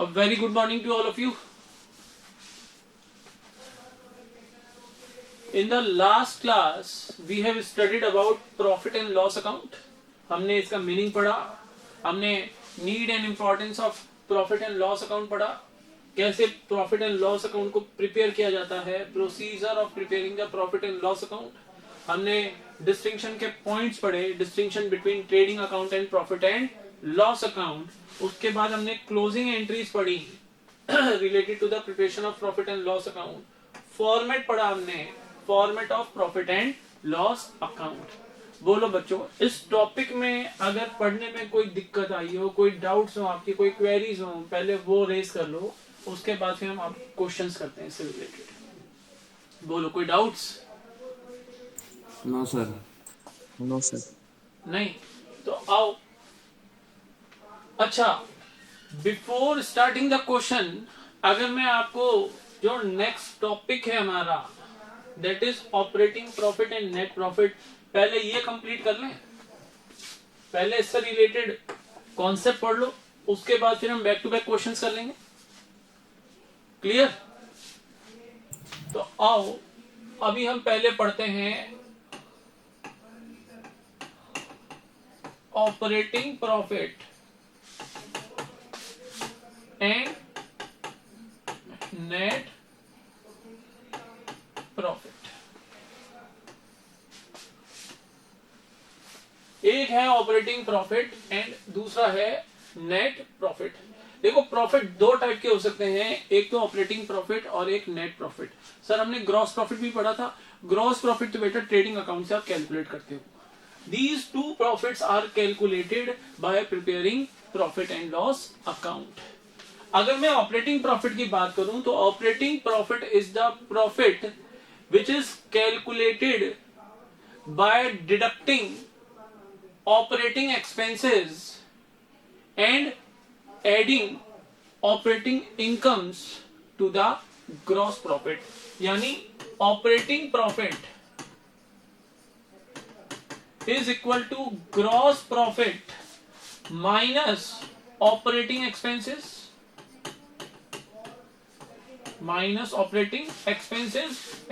A very good morning to all of you. In the last class we have studied about profit and loss account. हमने इसका meaning पढ़ा, हमने need and importance of profit and loss account पढ़ा, कैसे profit and loss account को prepare किया जाता है, procedure of preparing the profit and loss account. हमने डिस्टिंक्शन के पॉइंट्स पढ़े, distinction between trading account and profit and loss account. उसके बाद हमने क्लोजिंग एंट्रीज पढ़ी related to the preparation of profit and loss account. Format पढ़ा हमने, format of profit and loss account. बोलो बच्चों, इस टॉपिक में अगर पढ़ने में कोई दिक्कत आई हो, कोई डाउट्स हो आपकी, कोई क्वेरीज हो, पहले वो रेज कर लो, उसके बाद फिर हम आप क्वेश्चंस करते हैं इससे रिलेटेड. बोलो, कोई doubts? No sir. No sir. नहीं तो आओ. अच्छा, बिफोर स्टार्टिंग द क्वेश्चन, अगर मैं आपको जो नेक्स्ट टॉपिक है हमारा, that is operating profit and net profit, पहले ये कंप्लीट कर लें, पहले इससे रिलेटेड कॉन्सेप्ट पढ़ लो, उसके बाद फिर हम बैक टू बैक क्वेश्चंस कर लेंगे. क्लियर? तो आओ अभी हम पहले पढ़ते हैं operating profit and net profit. एक है ऑपरेटिंग प्रॉफिट एंड दूसरा है नेट प्रॉफिट. देखो, प्रॉफिट दो टाइप के हो सकते हैं, एक तो ऑपरेटिंग प्रॉफिट और एक नेट प्रॉफिट. सर हमने ग्रॉस प्रॉफिट भी पढ़ा था. ग्रॉस प्रॉफिट तो बेटा ट्रेडिंग अकाउंट से आप कैलकुलेट करते हो. These two profits are calculated by preparing profit and loss account. अगर मैं ऑपरेटिंग प्रॉफिट की बात करूं तो operating profit is the profit which is calculated by deducting operating expenses and adding operating incomes to the gross profit. यानी operating profit is equal to gross profit minus operating expenses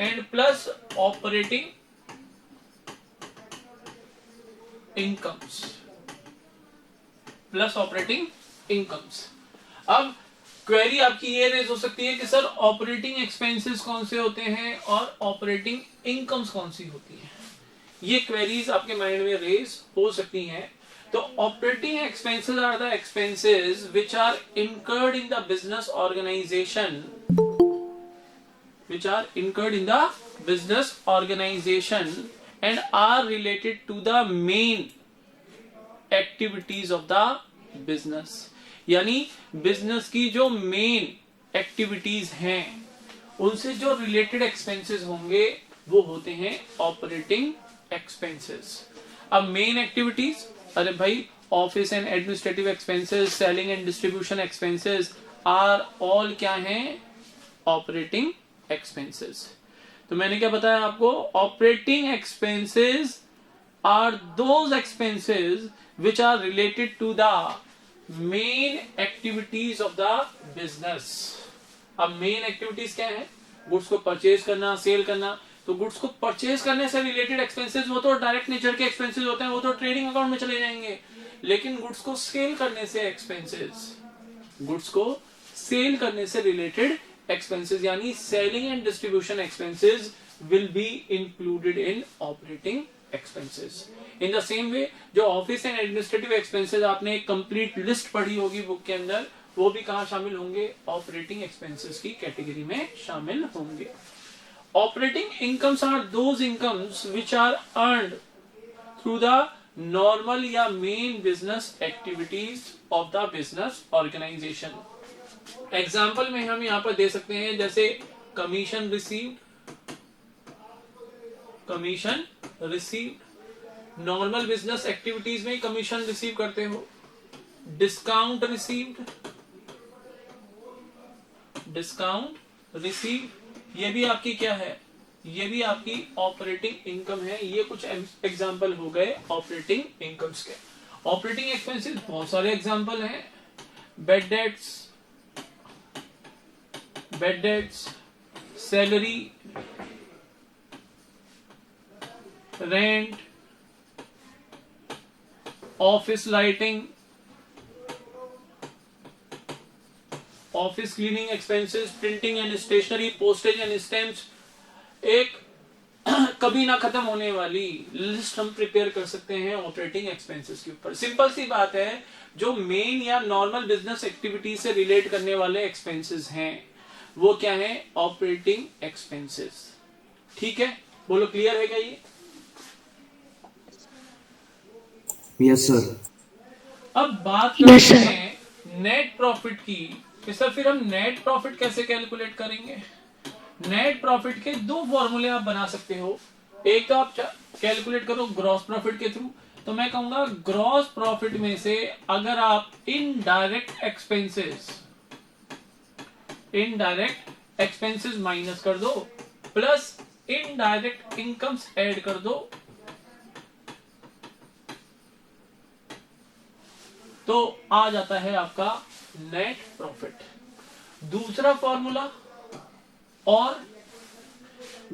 and plus operating incomes. अब query आपकी ये raise हो सकती है कि sir operating expenses कौन से होते हैं और ऑपरेटिंग इनकम्स कौन सी होती हैं. ये क्वेरीज आपके माइंड में रेज हो सकती हैं. तो operating expenses are the expenses which are incurred in the business organisation and are related to the main activities of the business. यानी बिजनेस की जो मेन एक्टिविटीज हैं उनसे जो रिलेटेड एक्सपेंसेस होंगे वो होते हैं ऑपरेटिंग एक्सपेंसेस. अब मेन एक्टिविटीज, अरे भाई, office and administrative expenses, selling and distribution expenses are all क्या हैं? Operating expenses. तो मैंने क्या बताया आपको? Operating expenses are those expenses which are related to the main activities of the business. अब मेन एक्टिविटीज क्या है? गुड्स को परचेज करना, सेल करना. तो गुड्स को परचेज करने से रिलेटेड एक्सपेंसेस वो तो डायरेक्ट नेचर के एक्सपेंसेस होते हैं, वो तो ट्रेडिंग अकाउंट में चले जाएंगे. लेकिन गुड्स को सेल करने से रिलेटेड एक्सपेंसेस यानी selling and distribution expenses will be included in operating expenses. In the same way जो ऑफिस एंड एडमिनिस्ट्रेटिव एक्सपेंसेस आपने एक कंप्लीट लिस्ट पढ़ी होगी बुक के अंदर, वो भी कहां शामिल होंगे? ऑपरेटिंग एक्सपेंसेस की कैटेगरी में शामिल होंगे. Operating incomes are those incomes which are earned through the normal या main business activities of the business organization. Example में हम यहाँ पर दे सकते हैं, जैसे commission received, normal business activities में commission receive करते हो. discount received, ये भी आपकी क्या है? ये भी आपकी ऑपरेटिंग इनकम है. ये कुछ एग्जांपल हो गए ऑपरेटिंग इनकम्स के. ऑपरेटिंग एक्सपेंसेस बहुत सारे एग्जांपल हैं. Bad debts, bad debts, salary, rent, office lighting, office cleaning expenses, printing and stationery, postage and stamps. एक कभी ना खत्म होने वाली लिस्ट हम प्रिपेयर कर सकते हैं ऑपरेटिंग एक्सपेंसेस के ऊपर। सिंपल सी बात है, जो मेन या नॉर्मल बिजनेस एक्टिविटी से रिलेट करने वाले एक्सपेंसेस हैं वो क्या है? Operating expenses. ठीक है, बोलो क्लियर है क्या ये? Yes sir. अब बात करते हैं नेट प्रॉफिट की। कि सर फिर हम नेट प्रॉफिट कैसे कैलकुलेट करेंगे? नेट प्रॉफिट के दो फॉर्मूले आप बना सकते हो। एक तो आप कैलकुलेट करो ग्रॉस प्रॉफिट के थ्रू। तो मैं कहूंगा ग्रॉस प्रॉफिट में से अगर आप इनडायरेक्ट एक्सपेंसेस माइनस कर दो प्लस इनडायरेक्ट इनकम्स ऐड कर दो तो आ जाता है आपका नेट प्रॉफिट। दूसरा फॉर्मूला, और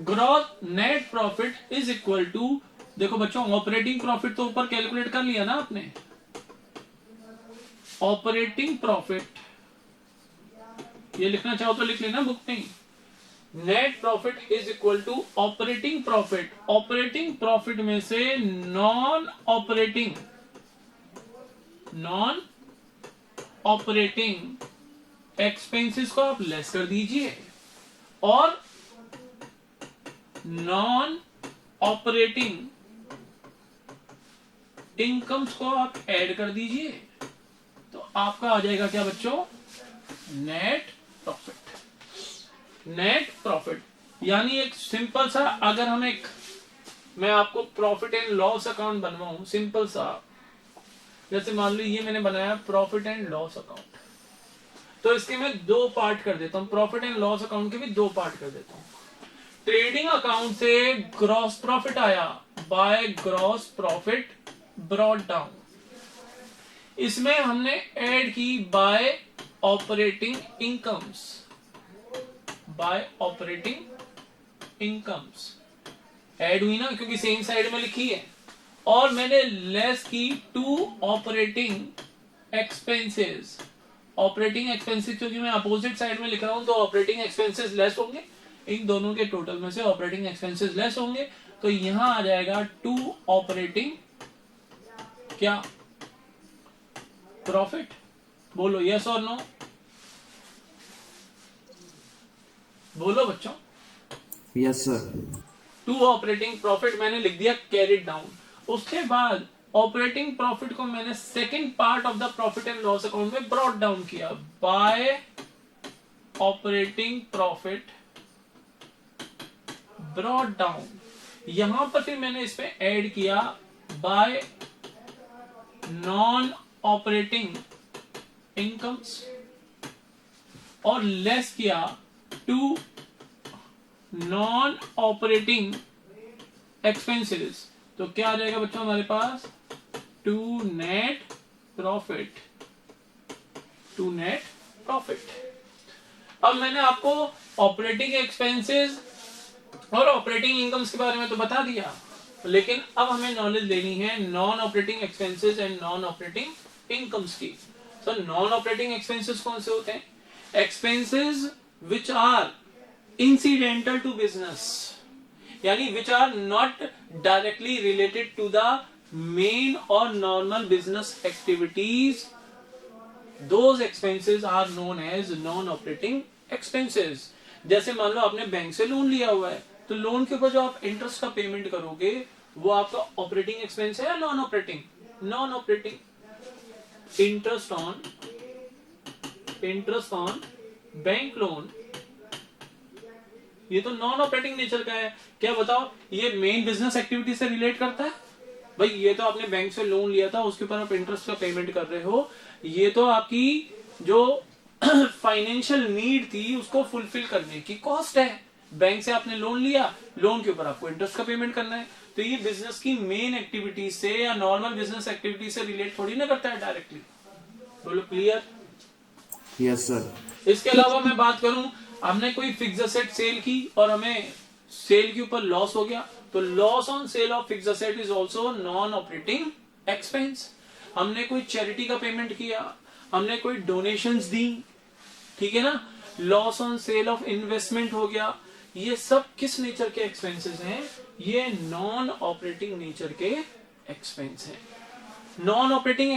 gross net profit is equal to, देखो बच्चों ऑपरेटिंग प्रॉफिट तो ऊपर कैलकुलेट कर लिया ना आपने। ऑपरेटिंग प्रॉफिट ये लिखना चाहो तो लिख लेना बुक में। Net profit is equal to operating profit. Operating profit में से नॉन ऑपरेटिंग एक्सपेंसेस को आप लेस कर दीजिए और नॉन ऑपरेटिंग इनकम्स को आप ऐड कर दीजिए तो आपका आ जाएगा क्या बच्चों? Net profit. नेट प्रॉफिट यानी एक सिंपल सा, अगर हम मैं आपको प्रॉफिट एंड लॉस अकाउंट बनवाऊं सिंपल सा, जैसे मान लो ये मैंने बनाया प्रॉफिट एंड लॉस अकाउंट, तो इसके मैं दो पार्ट कर देता हूं। प्रॉफिट एंड लॉस अकाउंट के भी दो पार्ट कर देता हूं। ट्रेडिंग अकाउंट से ग्रॉस प्रॉफिट आया by gross profit brought down, इसमें हमने ऐड की bye operating incomes. Bye operating incomes add हुई ना, क्योंकि सेम साइड में लिखी है। और मैंने लेस की to operating expenses. Operating expenses क्योंकि मैं अपोजिट साइड में लिख रहा हूं तो ऑपरेटिंग एक्सपेंसेस लेस होंगे, इन दोनों के टोटल में से ऑपरेटिंग एक्सपेंसेस लेस होंगे, तो यहां आ जाएगा टू ऑपरेटिंग क्या? प्रॉफिट। बोलो यस और नो, बोलो बच्चों। Yes sir. To operating profit मैंने लिख दिया कैरिड डाउन। उसके बाद ऑपरेटिंग प्रॉफिट को मैंने second part of the profit and loss account में ब्रॉट डाउन किया by operating profit brought down. यहां पर फिर मैंने इसमें ऐड किया बाय नॉन ऑपरेटिंग इनकम्स और लेस किया टू नॉन ऑपरेटिंग एक्सपेंसेस। तो क्या आ जाएगा बच्चों हमारे पास? To net profit. To net profit. अब मैंने आपको ऑपरेटिंग एक्सपेंसेस और ऑपरेटिंग इनकम्स के बारे में तो बता दिया, लेकिन अब हमें नॉलेज लेनी है non operating expenses and non operating incomes की। तो नॉन ऑपरेटिंग एक्सपेंसेस कौन से होते हैं? Expenses which are incidental to business, यानी which are not directly related to the main or normal business activities, those expenses are known as non-operating expenses। जैसे मान लो आपने बैंक से लोन लिया हुआ है, तो लोन के ऊपर जो आप इंटरेस्ट का पेमेंट करोगे वो आपका ऑपरेटिंग एक्सपेंस है या non operating? Non operating. Interest on bank loan, ये तो नॉन ऑपरेटिंग नेचर का है। क्या बताओ ये मेन बिजनेस एक्टिविटी से रिलेट करता है? भाई ये तो आपने बैंक से लोन लिया था, उसके ऊपर आप इंटरेस्ट का पेमेंट कर रहे हो, ये तो आपकी जो फाइनेंशियल नीड थी उसको फुलफिल करने की कॉस्ट है। बैंक से आपने लोन लिया, लोन के ऊपर आपको इंटरेस्ट का पेमेंट करना है, तो ये बिजनेस की मेन एक्टिविटी से या नॉर्मल बिजनेस एक्टिविटी से रिलेट थोड़ी ना करता है डायरेक्टली। बोलो क्लियर? Yes sir. इसके अलावा मैं बात करूं हमने कोई फिक्स असेट सेल की और हमें सेल के ऊपर लॉस हो गया, तो loss on sale of fix asset is also non operating expense. हमने कोई चैरिटी का पेमेंट किया, हमने कोई डोनेशंस दी, ठीक है ना, loss on sale of investment हो गया, ये सब किस नेचर के एक्सपेंसेस हैं? ये नॉन ऑपरेटिंग नेचर के एक्सपेंस हैं। Non operating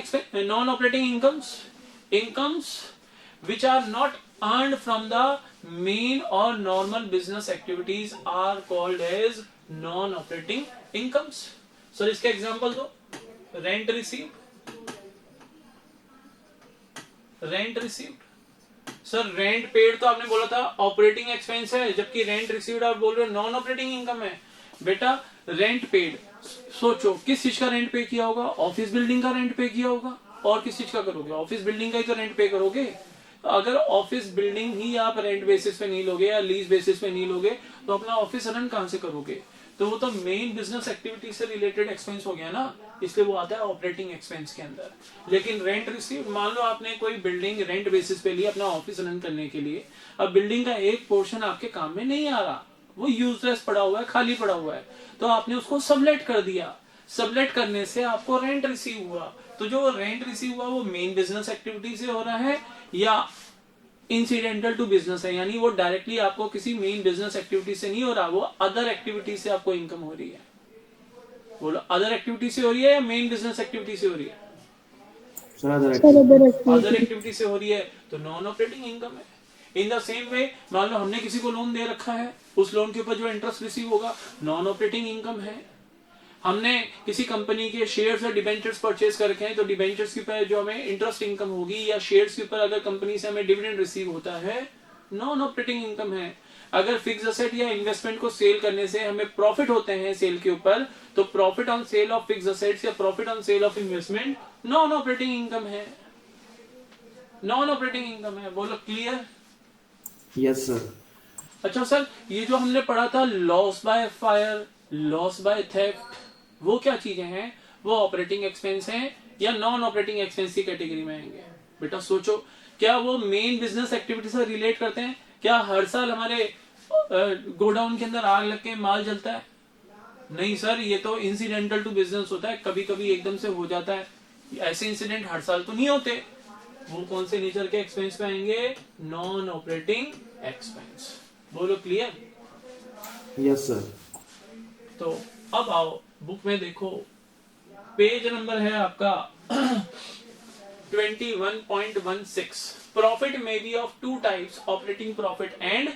incomes which are not earned from the main or normal business activities are called as non-operating incomes. Sir इसके एग्जांपल दो। Rent received. Sir rent paid तो आपने बोला था ऑपरेटिंग एक्सपेंस है, जबकि रेंट रिसीव्ड आप बोल रहे हो नॉन ऑपरेटिंग इनकम है। बेटा रेंट पेड, सोचो किस चीज का रेंट पे किया होगा? ऑफिस बिल्डिंग का रेंट पे किया होगा। और किस चीज का करोगे? ऑफिस बिल्डिंग का ही तो रेंट पे करोगे। अगर ऑफिस बिल्डिंग ही आप रेंट बेसिस पे नहीं लोगे या लीज बेसिस पे नहीं लोगे तो अपना ऑफिस रन कहां से करोगे? तो वो तो मेन बिजनेस एक्टिविटी से रिलेटेड एक्सपेंस हो गया ना, इसलिए वो आता है ऑपरेटिंग एक्सपेंस के अंदर। लेकिन रेंट रिसीव, मान लो आपने कोई बिल्डिंग रेंट बेसिस पे ली अपना ऑफिस रन करने के लिए, अब बिल्डिंग का एक पोर्शन आपके काम में नहीं आ रहा, वो यूजलेस पड़ा हुआ है, खाली पड़ा हुआ है, तो आपने उसको सबलेट कर दिया। सबलेट करने से आपको रेंट रिसीव हुआ, तो जो रेंट रिसीव हुआ वो मेन बिजनेस एक्टिविटी से हो रहा है या इंसिडेंटल टू बिजनेस है, यानी वो डायरेक्टली आपको किसी मेन बिजनेस एक्टिविटी से नहीं हो रहा, वो अदर एक्टिविटी से आपको इनकम हो रही है। बोलो अदर एक्टिविटी से हो रही है या मेन बिजनेस एक्टिविटी से हो रही है? अदर एक्टिविटी से हो रही है, तो नॉन ऑपरेटिंग इनकम है। इन द सेम वे मान लो हमने किसी को लोन दे रखा है, उस लोन के ऊपर जो इंटरेस्ट रिसीव होगा नॉन ऑपरेटिंग इनकम है। हमने किसी कंपनी के शेयर्स और डिबेंचर्स परचेज कर रखे हैं, तो डिबेंचर्स के ऊपर जो हमें इंटरेस्ट इनकम होगी, या शेयर्स के ऊपर अगर कंपनी से हमें डिविडेंड रिसीव होता है, नॉन ऑपरेटिंग इनकम है। अगर फिक्स असेट या इन्वेस्टमेंट को सेल करने से हमें प्रॉफिट होते हैं सेल के ऊपर, तो profit on sale of fixed assets या profit on sale of investment non operating income है। नॉन ऑपरेटिंग इनकम है। बोलो क्लियर? Yes sir. अच्छा सर, ये जो हमने पढ़ा था loss by fire, loss by theft, वो क्या चीजें हैं? वो ऑपरेटिंग एक्सपेंस हैं या नॉन ऑपरेटिंग एक्सपेंस की कैटेगरी में आएंगे? बेटा सोचो, क्या वो मेन बिजनेस एक्टिविटी से रिलेट करते हैं? क्या हर साल हमारे गोडाउन के अंदर आग लग के माल जलता है? नहीं सर, ये तो इंसिडेंटल टू बिजनेस होता है, कभी कभी एकदम से हो जाता है। ऐसे इंसिडेंट हर साल तो नहीं होते। वो कौन से नेचर के एक्सपेंस पे आएंगे? Non operating expense. बोलो क्लियर? Yes sir. तो अब आओ बुक में देखो, पेज नंबर है आपका 21.16। प्रॉफिट में be of two types, operating profit and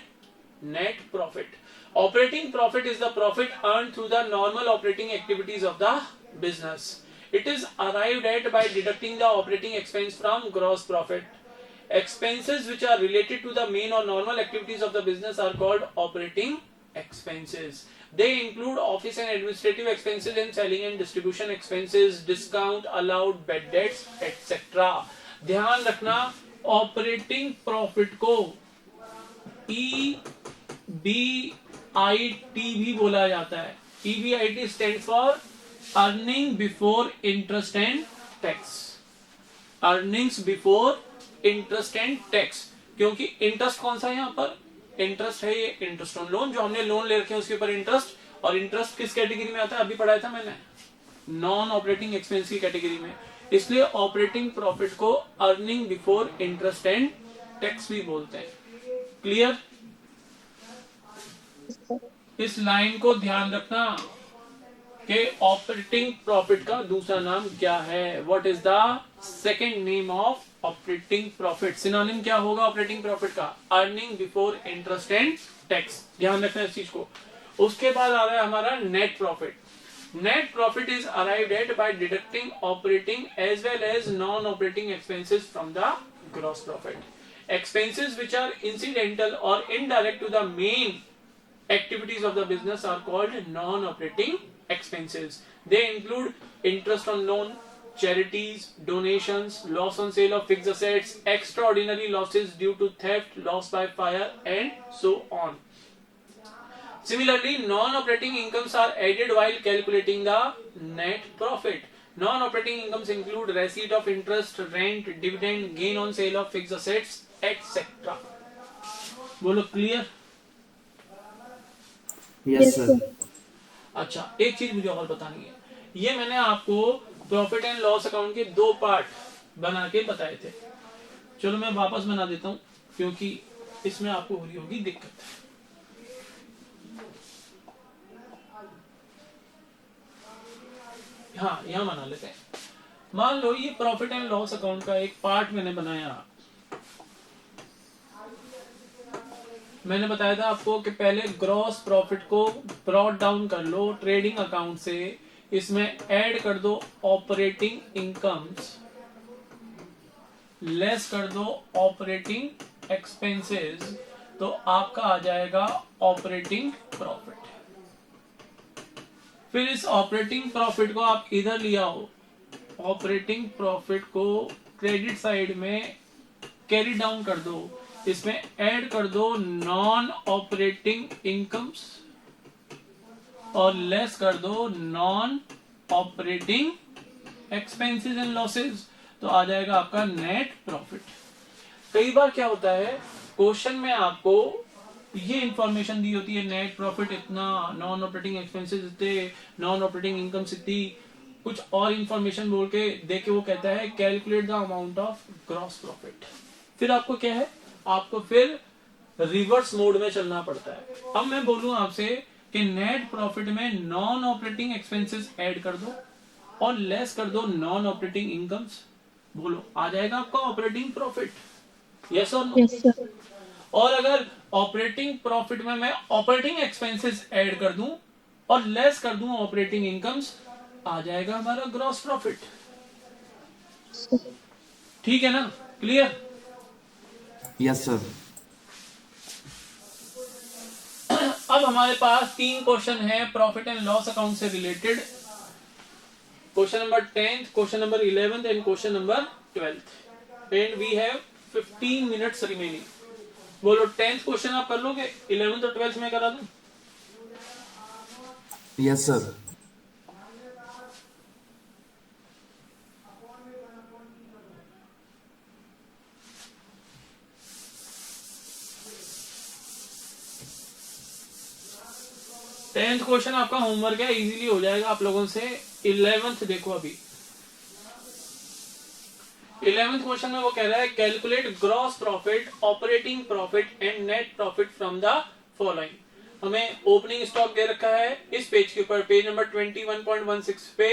net profit. Operating profit is the profit earn through the normal operating activities of the business. It is arrived at by deducting the operating expense from gross profit. Expenses which are related to the main or normal activities of the business are called operating expenses. They include office and administrative expenses and selling and distribution expenses, discount allowed, bad debts, etc. ध्यान रखना, operating profit को EBIT भी बोला जाता है। EBIT stands for earning before interest and tax. Earnings before interest and tax, क्योंकि interest कौन सा है यहाँ पर? इंटरेस्ट है ये इंटरेस्ट ऑन लोन, जो हमने लोन ले रखे हैं उसके ऊपर इंटरेस्ट। और इंटरेस्ट किस कैटेगरी में आता है? अभी पढ़ाया था मैंने, नॉन ऑपरेटिंग एक्सपेंस की कैटेगरी में। इसलिए ऑपरेटिंग प्रॉफिट को earning before interest and tax भी बोलते हैं। क्लियर? इस लाइन को ध्यान रखना कि ऑपरेटिंग प्रॉफिट का दूसरा नाम क्या है। What is the second name of operating profit? Synonym क्या होगा ऑपरेटिंग प्रॉफिट का? Earning before interest and tax. ध्यान रखना इस चीज को। उसके बाद आ रहा है हमारा net profit. Net profit is arrived at by deducting operating as well as non operating expenses from the gross profit. Expenses which are incidental और indirect to the main activities of the business are called non-operating expenses. They include interest on loan, charities, donations, loss on sale of fixed assets, extraordinary losses due to theft, loss by fire, and so on. Similarly, non-operating incomes are added while calculating the net profit. Non-operating incomes include receipt of interest, rent, dividend, gain on sale of fixed assets, etc. बोलो clear. Yes sir. अच्छा, एक चीज मुझे और बतानी है, ये मैंने आपको प्रॉफिट एंड लॉस अकाउंट के 2 पार्ट बना के बताए थे। चलो मैं वापस बना देता हूं, क्योंकि इसमें आपको हो रही होगी दिक्कत। हाँ, यहां बना लेते हैं। मान लो ये प्रॉफिट एंड लॉस अकाउंट का एक पार्ट मैंने बनाया। मैंने बताया था आपको कि पहले ग्रॉस प्रॉफिट को ब्रॉट डाउन कर लो ट्रेडिंग अकाउंट से, इसमें ऐड कर दो ऑपरेटिंग इनकम्स, लेस कर दो ऑपरेटिंग एक्सपेंसेस, तो आपका आ जाएगा ऑपरेटिंग प्रॉफिट। फिर इस ऑपरेटिंग प्रॉफिट को आप इधर ले आओ, ऑपरेटिंग प्रॉफिट को क्रेडिट साइड में कैरी डाउन कर दो, इसमें ऐड कर दो नॉन ऑपरेटिंग इनकम्स और लेस कर दो non operating expenses and losses, तो आ जाएगा आपका नेट प्रॉफिट। कई बार क्या होता है, क्वेश्चन में आपको ये इंफॉर्मेशन दी होती है, नेट प्रॉफिट इतना, नॉन ऑपरेटिंग एक्सपेंसेस इतने, नॉन ऑपरेटिंग इनकम इतनी, कुछ और इंफॉर्मेशन बोल के देके वो कहता है calculate the amount of gross profit. फिर आपको क्या है, आपको फिर रिवर्स मोड में चलना पड़ता है। अब मैं बोलूं आपसे कि नेट प्रॉफिट में नॉन ऑपरेटिंग एक्सपेंसेस ऐड कर दो और लेस कर दो नॉन ऑपरेटिंग इनकम्स, बोलो आ जाएगा आपका ऑपरेटिंग प्रॉफिट, यस और नो? Yes sir. और अगर ऑपरेटिंग प्रॉफिट में मैं ऑपरेटिंग एक्सपेंसेस ऐड कर दूं और लेस कर दूं ऑपरेटिंग इनकम्स, आ जाएगा हमारा ग्रॉस प्रॉफिट। ठीक है ना, क्लियर? Yes sir. अब हमारे पास 3 क्वेश्चन है प्रॉफिट एंड लॉस अकाउंट से related. Question number 10, question number 11 and question number 12, and we have 15 minutes remaining. बोलो 10th क्वेश्चन आप कर लोगे, 11th और 12th में करा दूं? Yes sir. टेंथ क्वेश्चन आपका होमवर्क है, इजीली हो जाएगा आप लोगों से। 11th देखो, अभी 11th क्वेश्चन में वो कह रहा है calculate gross profit, operating profit and net profit from the following. हमें ओपनिंग स्टॉक दे रखा है इस पेज के ऊपर, पेज नंबर 21.16 पे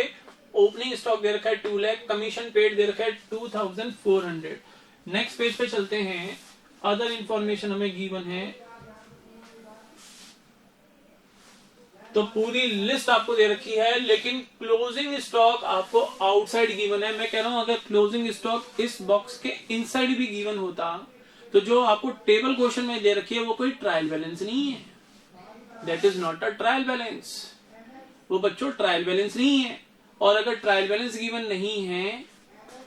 ओपनिंग स्टॉक दे रखा है 2 लाख, कमीशन पेड दे रखा है 2400। नेक्स्ट पेज पे चलते हैं, अदर इंफॉर्मेशन हमें गिवन है, तो पूरी लिस्ट आपको दे रखी है, लेकिन क्लोजिंग स्टॉक आपको आउटसाइड गिवन है। मैं कह रहा हूं अगर क्लोजिंग स्टॉक इस बॉक्स के इनसाइड भी गिवन होता तो जो आपको टेबल क्वेश्चन में दे रखी है वो कोई ट्रायल बैलेंस नहीं है, that is not a trial balance, वो बच्चों ट्रायल बैलेंस नहीं है। और अगर ट्रायल बैलेंस गिवन नहीं है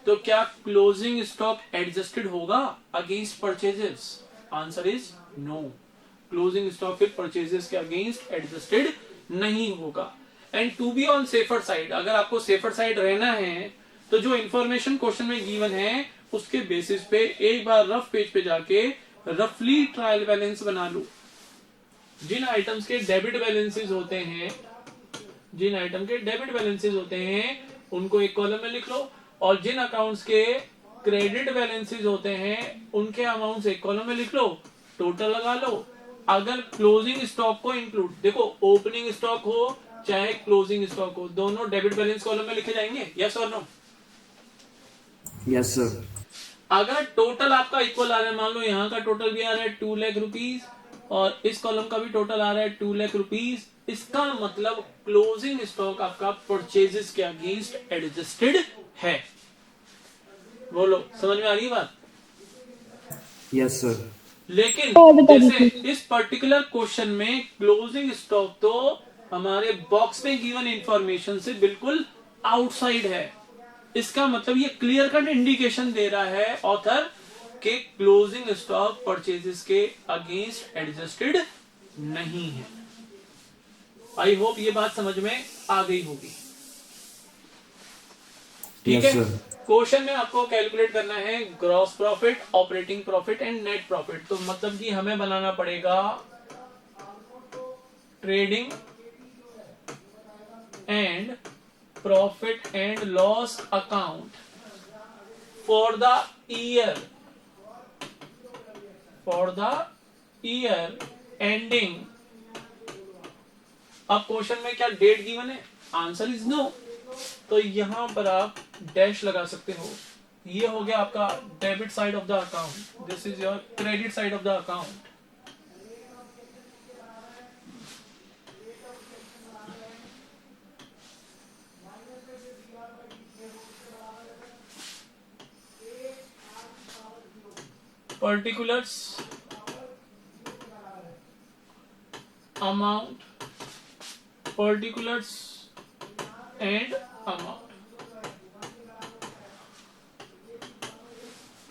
तो क्या क्लोजिंग स्टॉक एडजस्टेड होगा against purchases? Answer is no, closing stock फिर परचेजेस के अगेंस्ट एडजस्टेड नहीं होगा। And to be on safer side, अगर आपको सेफर साइड रहना है तो जो इंफॉर्मेशन क्वेश्चन में गिवन है उसके बेसिस पे एक बार रफ पेज पे जाके रफली ट्रायल बैलेंस बना लो। जिन आइटम्स के डेबिट बैलेंसेस होते हैं, जिन आइटम के डेबिट बैलेंसेस होते हैं उनको एक कॉलम में लिख लो, और जिन अकाउंट्स के क्रेडिट बैलेंसेस होते हैं उनके अमाउंट्स एक कॉलम में लिख लो, टोटल लगा लो। अगर क्लोजिंग स्टॉक को इंक्लूड, देखो ओपनिंग स्टॉक हो चाहे क्लोजिंग स्टॉक हो, दोनों डेबिट बैलेंस कॉलम में लिखे जाएंगे, यस और नो? Yes sir. अगर टोटल आपका इक्वल आ रहा है, मान लो यहाँ का टोटल भी आ रहा है 2 लाख रुपीज और इस कॉलम का भी टोटल आ रहा है 2 लाख रुपीज, इसका मतलब क्लोजिंग स्टॉक आपका परचेजेस के अगेंस्ट एडजस्टेड है। बोलो समझ में आ रही है बात? Yes sir. लेकिन जैसे इस पर्टिकुलर क्वेश्चन में क्लोजिंग स्टॉक तो हमारे बॉक्स में गिवन इंफॉर्मेशन से बिल्कुल आउटसाइड है, इसका मतलब ये क्लियर कट इंडिकेशन दे रहा है ऑथर कि क्लोजिंग स्टॉक परचेजेस के अगेंस्ट एडजस्टेड नहीं है। आई होप ये बात समझ में आ गई होगी। ठीक Yes, है। sir. क्वेश्चन में आपको कैलकुलेट करना है gross profit, operating profit and net profit. तो मतलब कि हमें बनाना पड़ेगा trading and profit and loss account for the year ending. अब क्वेश्चन में क्या डेट गिवन है? Answer is no. तो यहां पर आप डैश लगा सकते हो। ये हो गया आपका debit side of the account, this is your credit side of the account. Particulars amount, particulars and amount.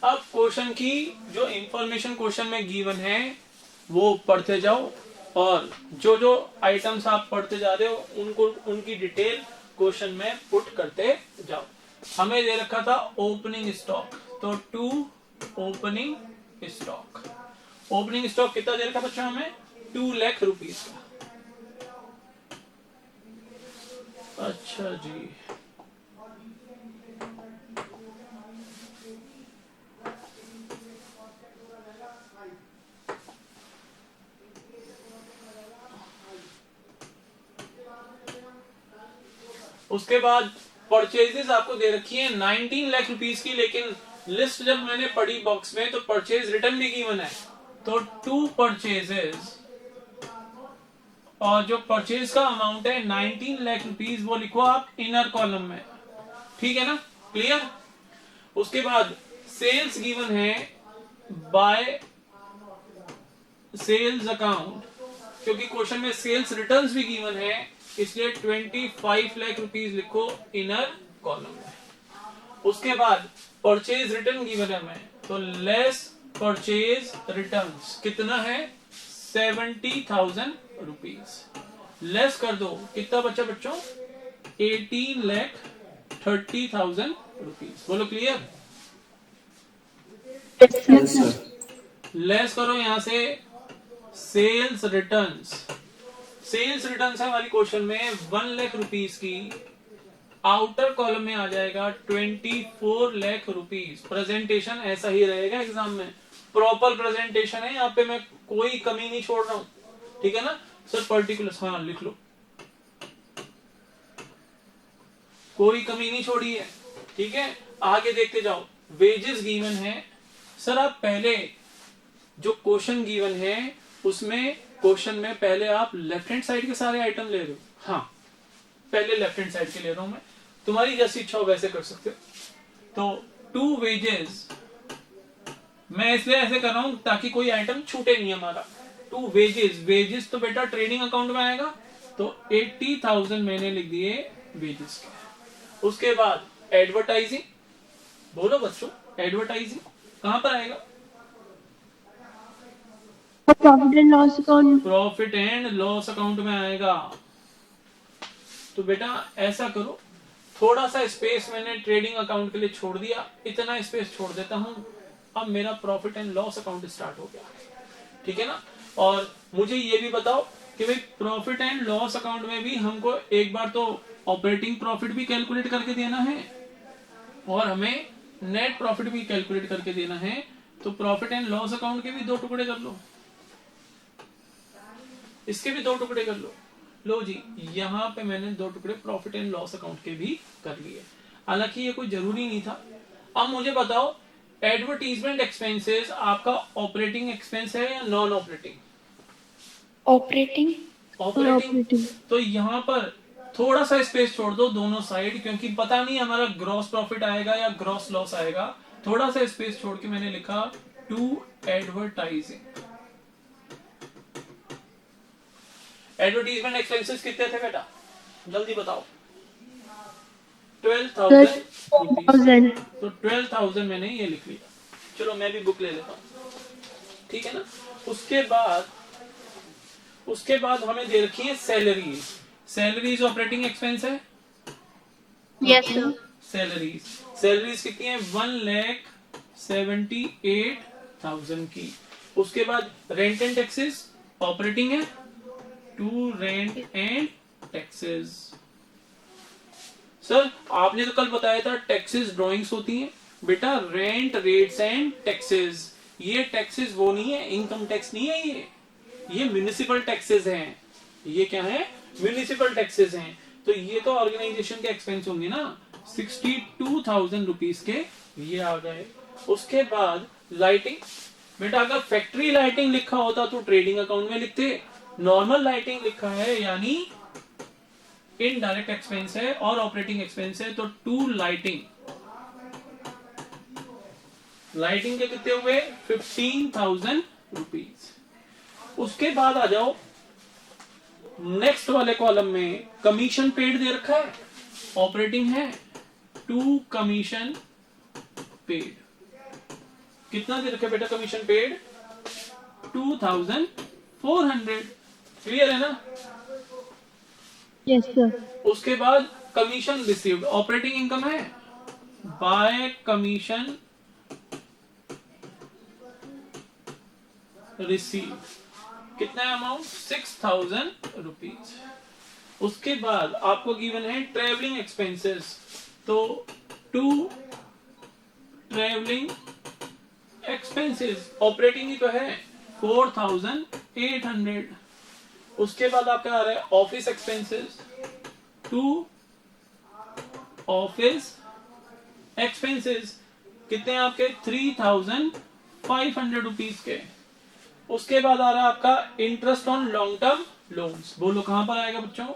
अब क्वेश्चन की जो इंफॉर्मेशन क्वेश्चन में गिवन है वो पढ़ते जाओ, और जो जो आइटम्स आप पढ़ते जा रहे हो उनको उनकी डिटेल क्वेश्चन में पुट करते जाओ। हमें दे रखा था ओपनिंग स्टॉक, तो to opening stock. Opening stock कितना दे रखा बच्चों हमें? 2 लाख रुपीस का। अच्छा जी, उसके बाद परचेजेस आपको दे रखी है 19 लाख रुपीस की, लेकिन लिस्ट जब मैंने पढ़ी बॉक्स में तो परचेज रिटर्न भी गिवन है। तो 2 परचेजेस, और जो परचेज का अमाउंट है 19 लाख रुपीस वो लिखो आप इनर कॉलम में, ठीक है ना, क्लियर। उसके बाद सेल्स गिवन है बाय सेल्स अकाउंट, क्योंकि क्वेश्चन में सेल्स रिटर्न्स भी गिवन है, इसलिए 25 लाख रुपीस लिखो इनर कॉलम में। उसके बाद परचेज रिटर्न गिवन है हमें, तो लेस परचेज रिटर्न्स कितना है? 70,000 रुपीज। लेस कर दो, कितना बचा बच्चों? 18,30,000 रुपीज। बोलो क्लियर। Yes, sir. लेस करो यहां से सेल्स रिटर्न्स। सेल्स रिटर्न्स है हमारी क्वेश्चन में 1 लाख रुपीस की, आउटर कॉलम में आ जाएगा 24 लाख रुपीस। प्रेजेंटेशन ऐसा ही रहेगा एग्जाम में, प्रॉपर प्रेजेंटेशन है, यहाँ पे मैं कोई कमी नहीं छोड़ रहा हूं, ठीक है ना सर। पर्टिकुलर्स हाँ लिख लो, कोई कमी नहीं छोड़ी है, ठीक है। आगे देखते जाओ, वेजेस गिवन है। सर आप पहले जो क्वेश्चन गिवन है उसमें क्वेश्चन में पहले आप लेफ्ट हैंड साइड के सारे आइटम ले रहे हो? हाँ, पहले लेफ्ट हैंड साइड के ले रहा हूं मैं, तुम्हारी जैसी इच्छा हो वैसे कर सकते हो। तो 2 वेजेस, मैं इसलिए ऐसे कर रहा हूं ताकि कोई आइटम छूटे नहीं हमारा। 2 वेजेस, वेजेस तो बेटा ट्रेडिंग अकाउंट में आएगा, तो 80,000 मैंने लिख दिए वेजेस के। उसके बाद एडवर्टाइजिंग, बोलो बच्चों एडवर्टाइजिंग कहां पर आएगा? Profit and loss account. Profit and loss account में आएगा। तो बेटा ऐसा करो, थोड़ा सा स्पेस मैंने ट्रेडिंग अकाउंट के लिए छोड़ दिया, इतना स्पेस छोड़ देता हूं, अब मेरा profit and loss account start हो गया, ठीक है ना। और मुझे ये भी बताओ कि भाई प्रॉफिट एंड लॉस अकाउंट में भी हमको एक बार तो ऑपरेटिंग प्रॉफिट भी कैलकुलेट करके देना है और हमें नेट प्रॉफिट भी कैलकुलेट करके देना है। तो प्रॉफिट एंड लॉस अकाउंट के भी 2 टुकड़े कर लो, इसके भी 2 टुकड़े कर लो। लो जी, यहां पे मैंने 2 टुकड़े प्रॉफिट एंड लॉस अकाउंट के भी कर लिए, हालांकि ये कोई जरूरी नहीं था। अब मुझे बताओ एडवर्टीजमेंट एक्सपेंसेस आपका ऑपरेटिंग एक्सपेंस है या नॉन ऑपरेटिंग? ऑपरेटिंग। ऑपरेटिंग। तो यहां पर थोड़ा सा स्पेस छोड़ दो दोनों साइड, क्योंकि पता नहीं हमारा ग्रॉस प्रॉफिट आएगा या ग्रॉस लॉस आएगा। थोड़ा सा स्पेस छोड़ के मैंने लिखा टू एडवर्टाइजिंग। एडवर्टीजमेंट एक्सपेंसेस कितने थे बेटा, जल्दी बताओ? 12,000। तो 12,000 मैंने ये लिख लिया। चलो मैं भी बुक ले लेता हूं, ठीक है ना। उसके बाद हमें दे रखी है सैलरीज। सैलरीज ऑपरेटिंग एक्सपेंस है, यस सर। सैलरीज, सैलरीज कितनी है 1,78,000 की। उसके बाद रेंट एंड टैक्सेस ऑपरेटिंग है, to rent and taxes. Sir आपने तो कल बताया था टैक्सेस ड्राइंग्स होती हैं बेटा, रेंट रेट्स एंड टैक्सेस। ये टैक्सेस वो नहीं है, इनकम टैक्स नहीं है, ये म्युनिसिपल टैक्सेस हैं। ये क्या है, म्युनिसिपल टैक्सेस हैं। तो ये तो ऑर्गेनाइजेशन के एक्सपेंस होंगे ना, 62,000 रुपीज के ये आ गए। उसके बाद लाइटिंग, बेटा अगर फैक्ट्री लाइटिंग लिखा होता तो ट्रेडिंग अकाउंट में लिखते, नॉर्मल लाइटिंग लिखा है यानी इनडायरेक्ट एक्सपेंस है और ऑपरेटिंग एक्सपेंस है, तो टू लाइटिंग, लाइटिंग के कितने हुए 15,000 रुपीज। उसके बाद आ जाओ नेक्स्ट वाले कॉलम में, कमीशन पेड दे रखा है, ऑपरेटिंग है, टू कमीशन पेड। कितना दे रखा है बेटा कमीशन पेड 2,400। क्लियर है ना। Yes, sir. उसके बाद कमीशन रिसीव्ड, ऑपरेटिंग इनकम है, बाय कमीशन रिसीव, कितना है अमाउंट 6,000 रुपीज। उसके बाद आपको गिवन है ट्रेवलिंग एक्सपेंसेस, तो टू ट्रेवलिंग एक्सपेंसेस, ऑपरेटिंग ही तो है 4,800। उसके बाद आपका आ रहा है office expenses, to office expenses, कितने हैं आपके 3,500 रुपीज के। उसके बाद आ रहा है आपका interest on long term loans, बोलो कहां पर आएगा बच्चों,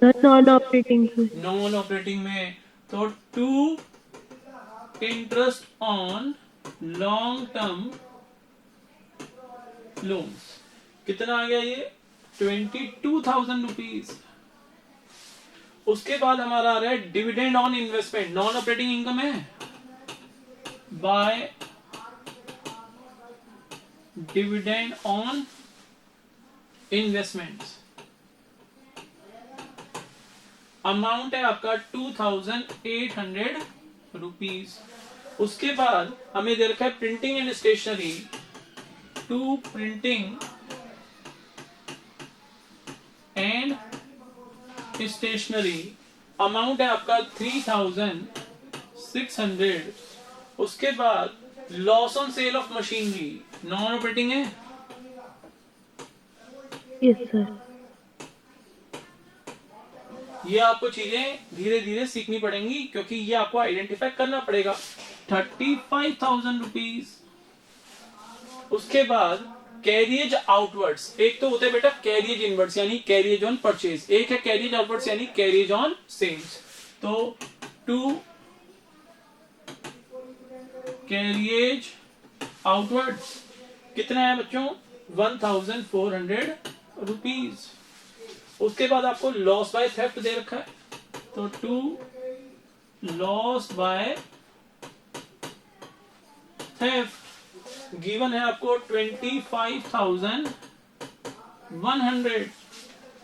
Non-operating, sir. नॉन ऑपरेटिंग में। तो to interest on long term loans, कितना आ गया ये 22,000 रुपीज। उसके बाद हमारा आ रहा है dividend on investment, non operating income है, by dividend on investments, amount है आपका 2,800 रुपीज। उसके बाद हमें दे रखा है printing and stationery, to printing and stationery, amount है आपका 3,600। उसके बाद loss on sale of machinery, non operating है, Yes, sir. ये आपको चीजें धीरे धीरे सीखनी पड़ेंगी क्योंकि ये आपको आइडेंटिफाई करना पड़ेगा, 35,000 रुपीज। उसके बाद कैरियज आउटवर्ड्स, एक तो होता है बेटा कैरियज इनवर्ड्स यानी कैरियज ऑन परचेज, एक है कैरियज आउटवर्ड्स यानी कैरियज ऑन सेल्स। तो टू कैरियज आउटवर्ड्स कितना है बच्चों 1,400 रुपीज। उसके बाद आपको लॉस बाय थेफ्ट दे रखा है, तो to loss by theft given है आपको 25,100।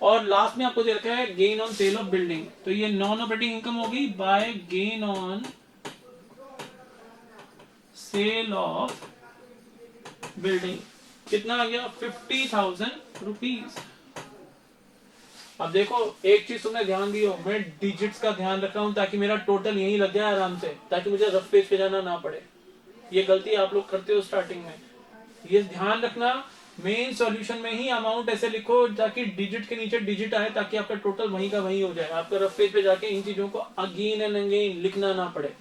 और लास्ट में आपको दे रखा है gain on sale of building, तो ये नॉन ऑपरेटिंग इनकम होगी by gain on sale of building, कितना आ गया 50,000 रुपीज। अब देखो एक चीज तुमने ध्यान दी हो, मैं डिजिट्स का ध्यान रख रहा हूं ताकि मेरा टोटल यहीं लग जाए आराम से, ताकि मुझे रफ पेज पे जाना ना पड़े। ये गलती आप लोग करते हो स्टार्टिंग में, ये ध्यान रखना मेन सॉल्यूशन में ही अमाउंट ऐसे लिखो ताकि डिजिट के नीचे डिजिट आए, ताकि आपका टोटल वहीं का वहीं हो जाए, आपका रफ पेज पे जाके इन चीजों को अगेन एंड अगेन लिखना ना पड़े।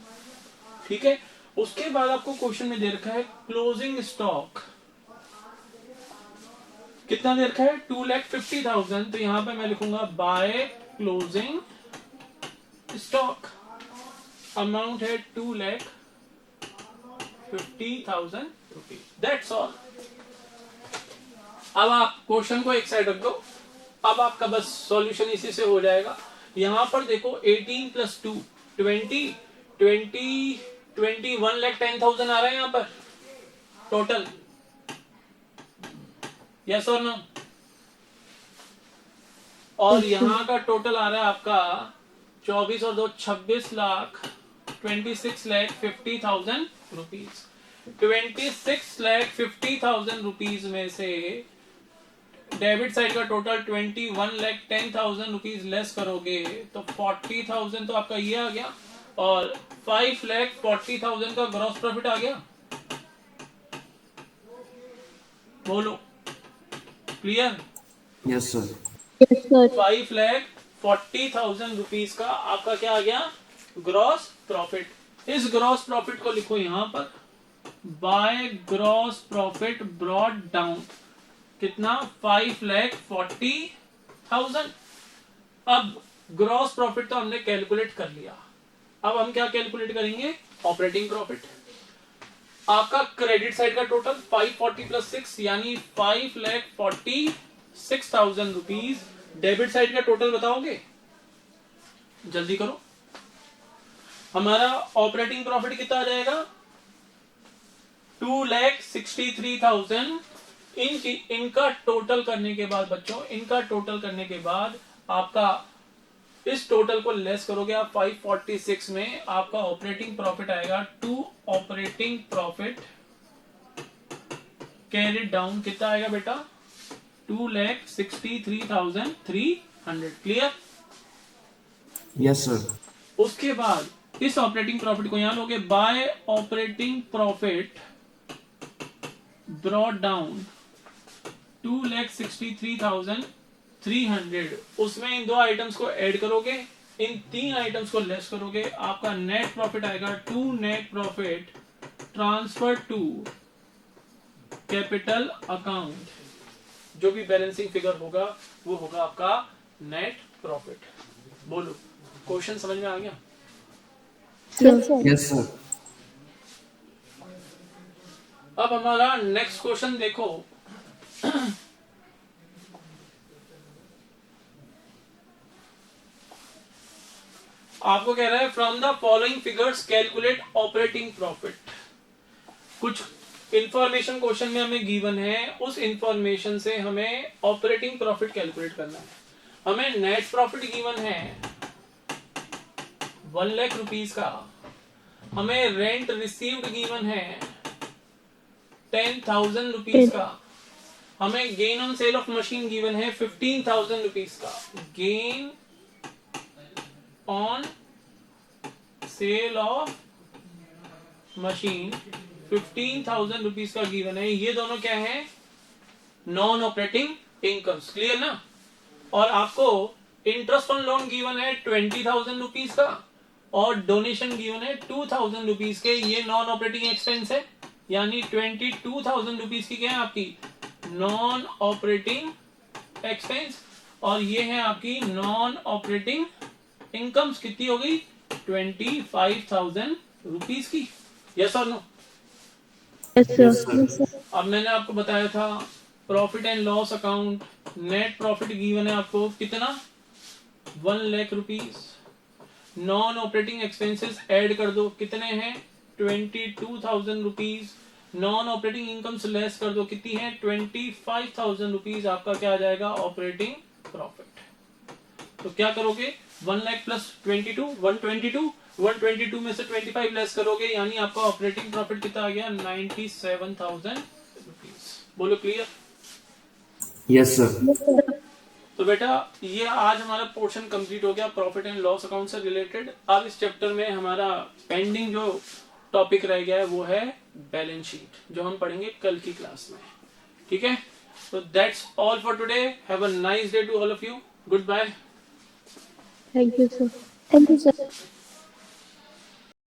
ठीक है। उसके बाद आपको क्वेश्चन में दे रखा है क्लोजिंग स्टॉक, कितना दे रखा है 2,50,000, तो यहां पे मैं लिखूंगा बाय क्लोजिंग स्टॉक, अमाउंट है 2,50,000 रुपीज। That's all. अब आप क्वेश्चन को एक साइड रख दो, अब आपका बस सॉल्यूशन इसी से हो जाएगा। यहां पर देखो 18 + 2 20 1,10,000 आ रहा है यहां पर टोटल, यस और नो। और यहां का टोटल आ रहा है आपका 24 और 2 26 लाख 26,50,000 रुपीज। 26,50,000 रुपीज में से डेबिट साइड का टोटल 21,10,000 रुपीज लेस करोगे तो 40,000 तो आपका ये आ गया और 5,40,000 का ग्रॉस प्रॉफिट आ गया। बोलो, clear? Yes, sir. Yes, sir. 5,40,000 rupees का आपका क्या आ गया? Gross profit. इस ग्रॉस प्रॉफिट को लिखो यहां पर by gross profit brought down. कितना? 5,40,000। अब ग्रॉस प्रॉफिट तो हमने कैलकुलेट कर लिया, अब हम क्या कैलकुलेट करेंगे? Operating profit. आपका क्रेडिट साइड का टोटल 540 प्लस 6 यानी 5,46,000 रुपीज। डेबिट साइड का टोटल बताओगे? जल्दी करो। हमारा ऑपरेटिंग प्रॉफिट कितना आ जाएगा? 2,63,000। इनका टोटल करने के बाद बच्चों, इनका टोटल करने के बाद आपका इस टोटल को लेस करोगे आप 546 में, आपका ऑपरेटिंग प्रॉफिट आएगा। To operating profit carried down कितना आएगा बेटा? 2,63,300। क्लियर? Yes, sir. उसके बाद इस ऑपरेटिंग प्रॉफिट को यहां लोगे bye operating profit brought down 2,63,300। उसमें इन दो आइटम्स को ऐड करोगे, इन तीन आइटम्स को लेस करोगे, आपका नेट प्रॉफिट आएगा। To net profit transfer to capital account, जो भी बैलेंसिंग फिगर होगा वो होगा आपका नेट प्रॉफिट। बोलो, क्वेश्चन समझ में आ गया? Yes, sir. Yes, sir. अब हमारा नेक्स्ट क्वेश्चन देखो। आपको कह रहा है from the following figures calculate operating profit. कुछ इंफॉर्मेशन क्वेश्चन में हमें गिवन है, उस इंफॉर्मेशन से हमें ऑपरेटिंग प्रॉफिट कैलकुलेट करना है। हमें नेट प्रॉफिट गिवन है 1 लाख रुपीज का, हमें रेंट रिसीव्ड गिवन है 10,000 रुपीज का, हमें gain on sale of machine given है 15,000 रुपीज का। Gain on sale of machine 15,000 rupees का गिवन है। ये दोनों क्या है? Non operating incomes. क्लियर ना? और आपको इंटरेस्ट ऑन लोन गिवन है 20,000 रुपीज का और डोनेशन गिवन है 2,000 रुपीज के। ये नॉन ऑपरेटिंग एक्सपेंस है, यानी 22,000 रुपीज की क्या है आपकी? Non operating expense. और ये है आपकी नॉन ऑपरेटिंग इनकम्स। कितनी हो गई? 25,000 रुपीज की। यस और no? Yes, sir. Yes, sir. Yes, sir. अब मैंने आपको बताया था profit and loss account, net profit given है आपको कितना? 1 lakh rupees. Non operating expenses add कर दो, कितने हैं? 22,000 rupees. Non operating incomes less कर दो, कितनी है? 25,000 रुपीज। आपका क्या आ जाएगा? Operating profit. तो क्या करोगे? 1 लाख प्लस 22 122 में से 25 लेस करोगे, यानी आपका ऑपरेटिंग प्रॉफिट कितना आ गया? 97,000 रुपीज। बोलो, clear? Yes, sir. Yes, sir. तो बेटा ये आज हमारा पोर्शन कंप्लीट हो गया प्रॉफिट एंड लॉस अकाउंट से रिलेटेड। अब इस चैप्टर में हमारा पेंडिंग जो टॉपिक रह गया है वो है बैलेंस शीट, जो हम पढ़ेंगे कल की क्लास में। ठीक है? तो that's all for today. Have a nice day to all of you. Goodbye. Thank you, sir. Thank you, sir.